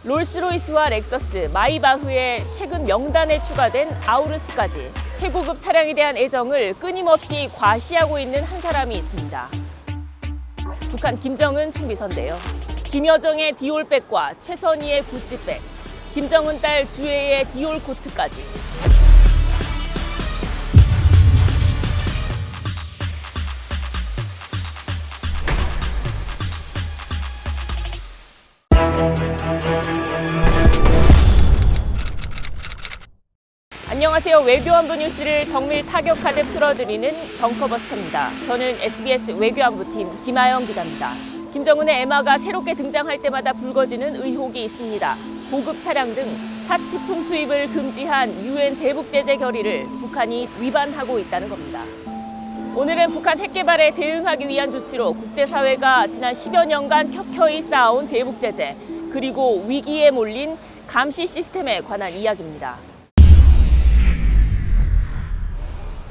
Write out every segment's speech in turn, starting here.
롤스로이스와 렉서스, 마이바흐의 최근 명단에 추가된 아우루스까지 최고급 차량에 대한 애정을 끊임없이 과시하고 있는 한 사람이 있습니다. 북한 김정은 총비서인데요. 김여정의 디올백과 최선희의 구찌백, 김정은 딸 주혜의 디올 코트까지. 안녕하세요. 외교안보 뉴스를 정밀 타격하듯 풀어드리는 벙커버스터입니다. 저는 SBS 외교안보팀 김아영 기자입니다. 김정은의 에마가 새롭게 등장할 때마다 불거지는 의혹이 있습니다. 고급 차량 등 사치품 수입을 금지한 UN 대북 제재 결의를 북한이 위반하고 있다는 겁니다. 오늘은 북한 핵 개발에 대응하기 위한 조치로 국제사회가 지난 10여 년간 켜켜이 쌓아온 대북 제재, 그리고 위기에 몰린 감시 시스템에 관한 이야기입니다.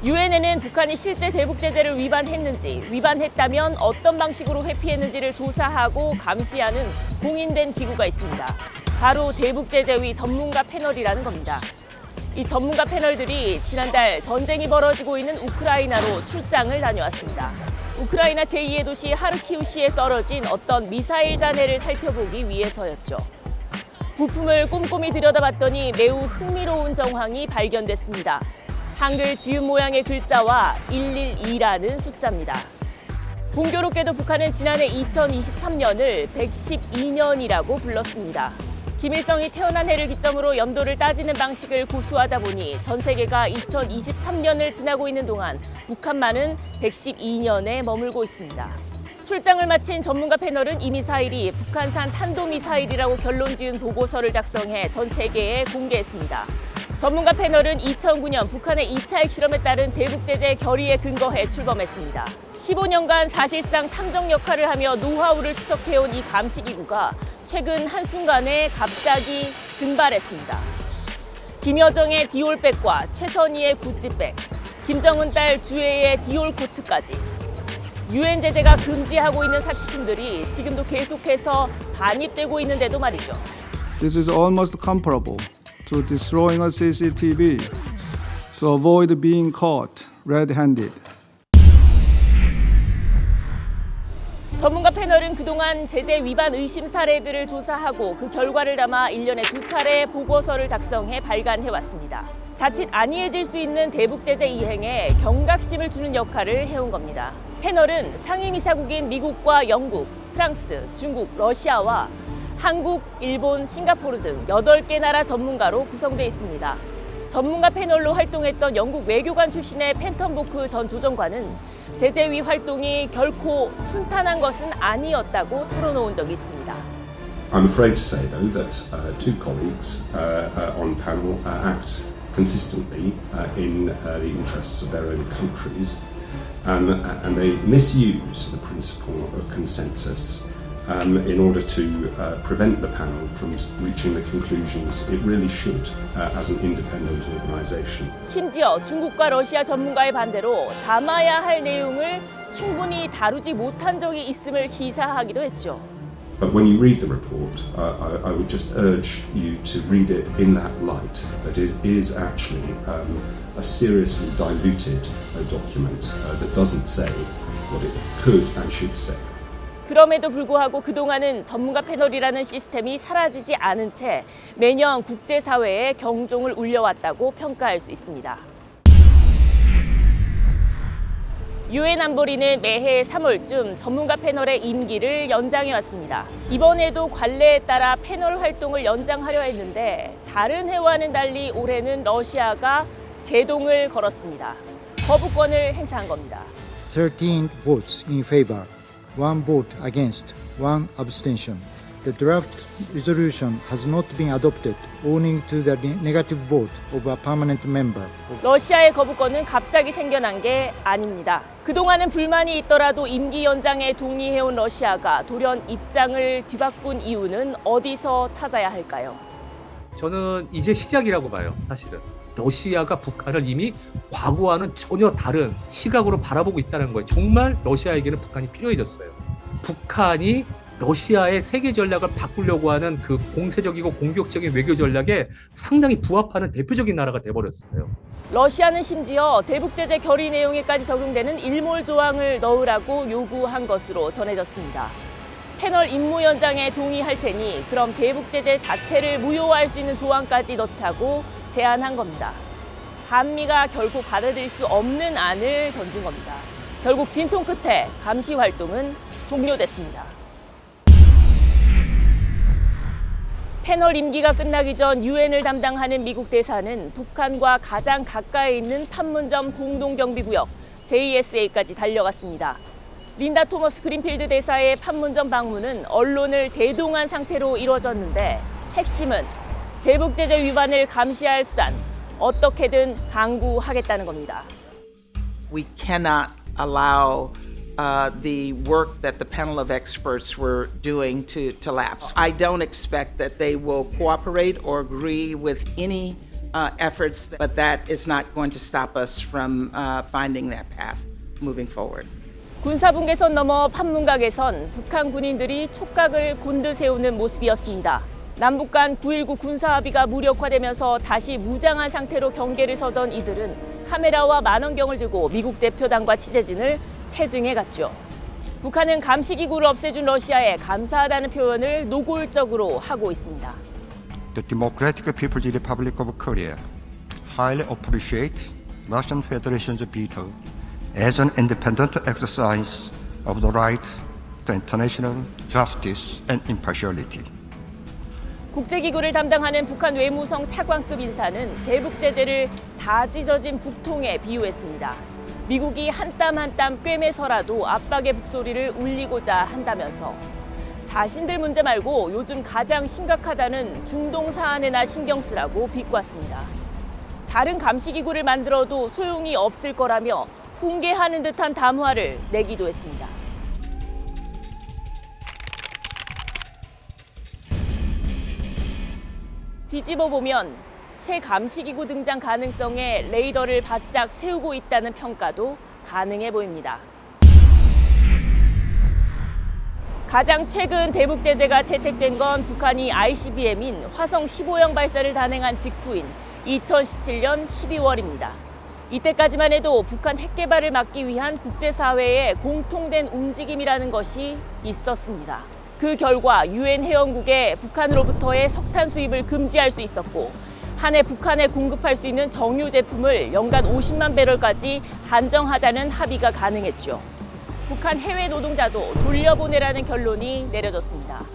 유엔에는 북한이 실제 대북 제재를 위반했는지, 위반했다면 어떤 방식으로 회피했는지를 조사하고 감시하는 공인된 기구가 있습니다. 바로 대북 제재위 전문가 패널이라는 겁니다. 이 전문가 패널들이 지난달 전쟁이 벌어지고 있는 우크라이나로 출장을 다녀왔습니다. 우크라이나 제2의 도시 하르키우시에 떨어진 어떤 미사일 잔해를 살펴보기 위해서였죠. 부품을 꼼꼼히 들여다봤더니 매우 흥미로운 정황이 발견됐습니다. 한글 지음 모양의 글자와 112라는 숫자입니다. 공교롭게도 북한은 지난해 2023년을 112년이라고 불렀습니다. 김일성이 태어난 해를 기점으로 연도를 따지는 방식을 고수하다 보니 전 세계가 2023년을 지나고 있는 동안 북한만은 112년에 머물고 있습니다. 출장을 마친 전문가 패널은 이 미사일이 북한산 탄도미사일이라고 결론 지은 보고서를 작성해 전 세계에 공개했습니다. 전문가 패널은 2009년 북한의 2차 핵실험에 따른 대북제재 결의에 근거해 출범했습니다. 15년간 사실상 탐정 역할을 하며 노하우를 축적해온 이 감시기구가 최근 한순간에 갑자기 증발했습니다. 김여정의 디올백과 최선희의 구찌백, 김정은 딸 주혜의 디올 코트까지. 유엔 제재가 금지하고 있는 사치품들이 지금도 계속해서 반입되고 있는데도 말이죠. This is almost comparable to destroying a CCTV to avoid being caught red-handed. 전문가 패널은 그동안 제재 위반 의심 사례들을 조사하고 그 결과를 담아 1년에 2차례 보고서를 작성해 발간해왔습니다. 자칫 안이해질 수 있는 대북 제재 이행에 경각심을 주는 역할을 해온 겁니다. 패널은 상임이사국인 미국과 영국, 프랑스, 중국, 러시아와 한국, 일본, 싱가포르 등 8개 나라 전문가로 구성되어 있습니다. 전문가 패널로 활동했던 영국 외교관 출신의 펜턴보크 전 조정관은 제재위 활동이 결코 순탄한 것은 아니었다고 털어놓은 적이 있습니다. I'm afraid to say, though, that two colleagues on panel act consistently in the interests of their own countries, and they misuse the principle of consensus in order to prevent the panel from reaching the conclusions it really should as an independent organisation. 심지어 중국과 러시아 전문가의 반대로 담아야 할 내용을 충분히 다루지 못한 적이 있음을 시사하기도 했죠. But when you read the report, I would just urge you to read it in that light, that it is actually a seriously diluted document that doesn't say what it could and should say. 그럼에도 불구하고 그동안은 전문가 패널이라는 시스템이 사라지지 않은 채 매년 국제사회에 경종을 울려왔다고 평가할 수 있습니다. 유엔 안보리는 매해 3월쯤 전문가 패널의 임기를 연장해왔습니다. 이번에도 관례에 따라 패널 활동을 연장하려 했는데 다른 해와는 달리 올해는 러시아가 제동을 걸었습니다. 거부권을 행사한 겁니다. 13 votes in favor, 1 vote against, 1 abstention. The draft resolution has not been adopted owing to the negative vote of a permanent member. 러시아의 거부권은 갑자기 생겨난 게 아닙니다. 그동안은 불만이 있더라도 임기 연장에 동의해온 러시아가 돌연 입장을 뒤바꾼 이유는 어디서 찾아야 할까요? 저는 이제 시작이라고 봐요, 사실은. 러시아가 북한을 이미 과거와는 전혀 다른 시각으로 바라보고 있다는 거예요. 정말 러시아에게는 북한이 필요해졌어요. 북한이 러시아의 세계 전략을 바꾸려고 하는 그 공세적이고 공격적인 외교 전략에 상당히 부합하는 대표적인 나라가 돼버렸어요. 러시아는 심지어 대북제재 결의 내용에까지 적용되는 일몰 조항을 넣으라고 요구한 것으로 전해졌습니다. 패널 임무연장에 동의할 테니 그럼 대북제재 자체를 무효화할 수 있는 조항까지 넣자고 제안한 겁니다. 한미가 결코 받아들일 수 없는 안을 던진 겁니다. 결국 진통 끝에 감시 활동은 종료됐습니다. 패널 임기가 끝나기 전 유엔을 담당하는 미국 대사는 북한과 가장 가까이 있는 판문점 공동경비구역 JSA까지 달려갔습니다. 린다 토머스 그린필드 대사의 판문점 방문은 언론을 대동한 상태로 이루어졌는데 핵심은 대북제재 위반을 감시할 수단, 어떻게든 강구하겠다는 겁니다. We cannot allow the work that the panel of experts were doing to lapse. I don't expect that they will cooperate or agree with any efforts, but that is not going to stop us from finding that path moving forward. 군사분계선 넘어 판문각에선 북한 군인들이 촉각을 곤두세우는 모습이었습니다. 남북 간 9.19 군사합의가 무력화되면서 다시 무장한 상태로 경계를 서던 이들은 카메라와 만원경을 들고 미국 대표단과 취재진을 체증해 갔죠. 북한은 감시기구를 없애준 러시아에 감사하다는 표현을 노골적으로 하고 있습니다. The Democratic People's Republic of Korea highly appreciate Russian Federation's veto as an independent exercise of the right to international justice and impartiality. 국제기구를 담당하는 북한 외무성 차관급 인사는 대북 제재를 다 찢어진 북통에 비유했습니다. 미국이 한 땀 한 땀 꿰매서라도 압박의 북소리를 울리고자 한다면서 자신들 문제 말고 요즘 가장 심각하다는 중동 사안에나 신경 쓰라고 비꼬았습니다. 다른 감시기구를 만들어도 소용이 없을 거라며 훈계하는 듯한 담화를 내기도 했습니다. 뒤집어 보면 새 감시기구 등장 가능성에 레이더를 바짝 세우고 있다는 평가도 가능해 보입니다. 가장 최근 대북 제재가 채택된 건 북한이 ICBM인 화성 15형 발사를 단행한 직후인 2017년 12월입니다. 이때까지만 해도 북한 핵 개발을 막기 위한 국제사회의 공통된 움직임이라는 것이 있었습니다. 그 결과 유엔 회원국에 북한으로부터의 석탄 수입을 금지할 수 있었고 한 해 북한에 공급할 수 있는 정유 제품을 연간 50만 배럴까지 한정하자는 합의가 가능했죠. 북한 해외 노동자도 돌려보내라는 결론이 내려졌습니다.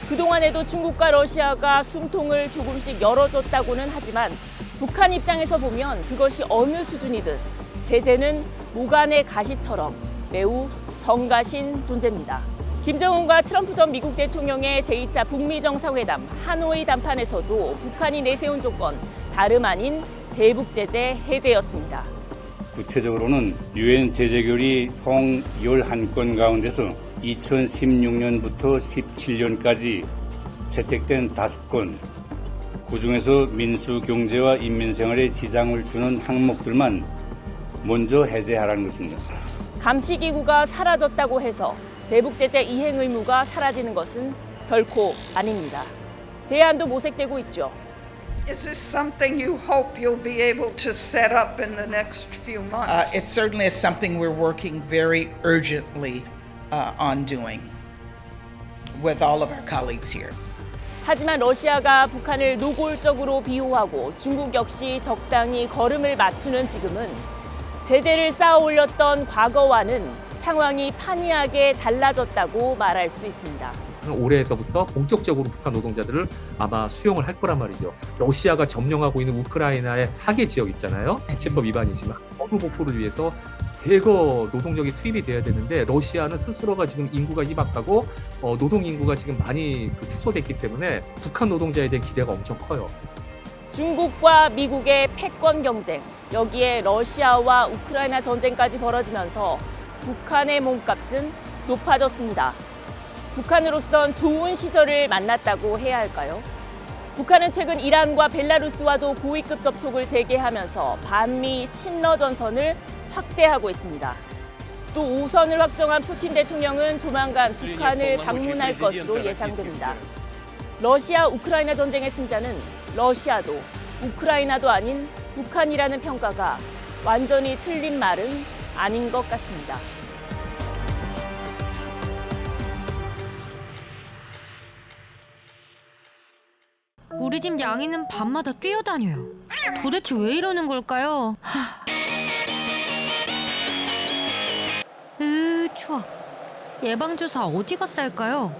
그동안에도 중국과 러시아가 숨통을 조금씩 열어줬다고는 하지만 북한 입장에서 보면 그것이 어느 수준이든 제재는 모간의 가시처럼 매우 성가신 존재입니다. 김정은과 트럼프 전 미국 대통령의 제2차 북미 정상회담 하노이 담판에서도 북한이 내세운 조건 다름 아닌 대북 제재 해제였습니다. 구체적으로는 유엔 제재결의 총 11건 가운데서 2016년부터 17년까지 채택된 5건, 그중에서 민수 경제와 인민생활에 지장을 주는 항목들만 먼저 해제하라는 것입니다. 감시기구가 사라졌다고 해서 대북제재 이행 의무가 사라지는 것은 결코 아닙니다. 대안도 모색되고 있죠. Is this something you hope you'll be able to set up in the next few months? It certainly is something we're working very urgently on doing with all of our colleagues here. 하지만 러시아가 북한을 노골적으로 비호하고 중국 역시 적당히 걸음을 맞추는 지금은 제재를 쌓아 올렸던 과거와는 상황이 판이하게 달라졌다고 말할 수 있습니다. 올해에서부터 본격적으로 북한 노동자들을 아마 수용을 할 거란 말이죠. 러시아가 점령하고 있는 우크라이나의 4개 지역 있잖아요. 백제법 위반이지만 거두 복구를 위해서 대거 노동력이 투입이 돼야 되는데 러시아는 스스로가 지금 인구가 희박하고 노동 인구가 지금 많이 축소됐기 때문에 북한 노동자에 대한 기대가 엄청 커요. 중국과 미국의 패권 경쟁, 여기에 러시아와 우크라이나 전쟁까지 벌어지면서 북한의 몸값은 높아졌습니다. 북한으로선 좋은 시절을 만났다고 해야 할까요? 북한은 최근 이란과 벨라루스와도 고위급 접촉을 재개하면서 반미 친러 전선을 확대하고 있습니다. 또 5선을 확정한 푸틴 대통령은 조만간 북한을 방문할 것으로 예상됩니다. 러시아 우크라이나 전쟁의 승자는 러시아도 우크라이나도 아닌 북한이라는 평가가 완전히 틀린 말은 아닌 것 같습니다. 우리 집 양이는 밤마다 뛰어다녀요. 도대체 왜 이러는 걸까요? 추워. 예방주사 어디가 쌀까요?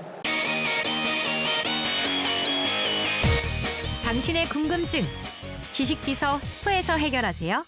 당신의 궁금증, 지식비서 스프에서 해결하세요.